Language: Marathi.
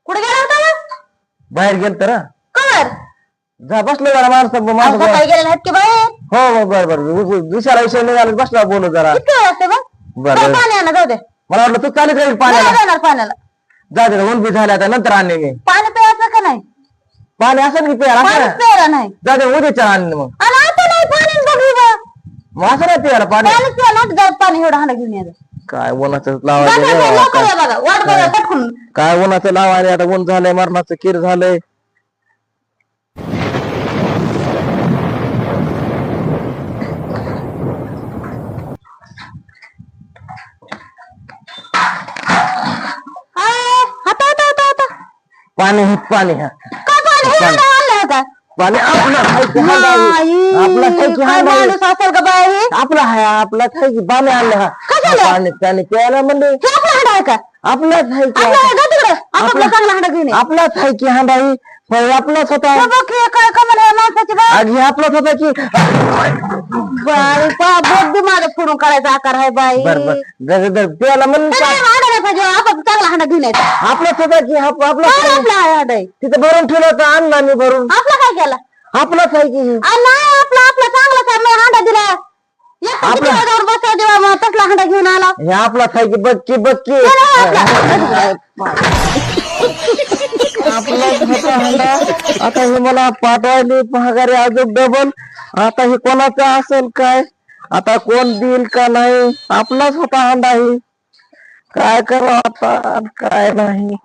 कुठे गेला होता मग? बाहेर गेल तर कवर जा बसलो जरा माणसं सकाळी गेले नाहीत की बाहेर? हो बर बर दुसरा विषय निघाला बसला बोलू जरा किती वेळ असते मग? बरं. काय पाणी आणा जाऊ दे. मला वाटलं तू चालत राहील नाही पाण्याला जाणार पाण्याला. जा दे ऊन बी झाले आता नंतर आणले मी पाणी प्यायचं का नाही? पाणी असं की प्यायला पाणी असं प्यायला नाही. जा दे उद्याच्या आणले मग आणि आता नाही पाणी बघू बा. मग असं नाही प्यायला पाणी पाणी प्यायला जात पाणी एवढं हांडा घेऊन यायचं. काय उन्हाचं जा, जा, लावायचं जा, रे लवकर बाबा, या बघा. वाट बघा पटकून. काय उन्हाचं लावायला आता ऊन झालंय मरणाचं किर झालंय आता आता आता आता पाणी पाणी हा काय पाणी हे हांडा आणलं का? पाणी आपला हाय की हांडा आहे. आपला हाय की काय हांडा आहे. माणूस असेल का बाई हे? आपला हाय आपला हाय की पाणी आणलं हा कशाला? पाणी त्याने प्यायला म्हणले हे आपला हांडा आहे का? आपलाच हाय की आपला आहे का तिकडं? आपला चांगला हांडा घेऊन ये. आपलाच हाय की हांडा ही होय, आपलाच होता हे बघ हे काय कमाल आहे माणसाची बाई. आज हे आपलाच होता की बाई बोट बी माझं फोडून काढायचा आकार आहे बाई. बर बर जर प्यायला म्हणून हे नाही, हांडा नाही पाहिजे आपण चांगला हांडा घेऊन यायचा. आपलाच होता की आपला काय आपला आहे हांडा आहे? तिथं भरून ठेवलं होतं आणला मी भरून आपला काय केला? आपलाच आहे की नाही आपला आपला चांगलाच आहे. मी हांडा दिला. एक आपला? दिवसावर बसवा देवा मग तसला हांडा घेऊन आला. हे आपलाच आहे की बक्की बक्की आपलाच होता हांडा आता हे मला पाठवायली महागारी अजून डबल आता हे कोणाचं असेल काय आता कोण देईल का नाही आपलाच होता हांडा ही काय करावं आता काय नाही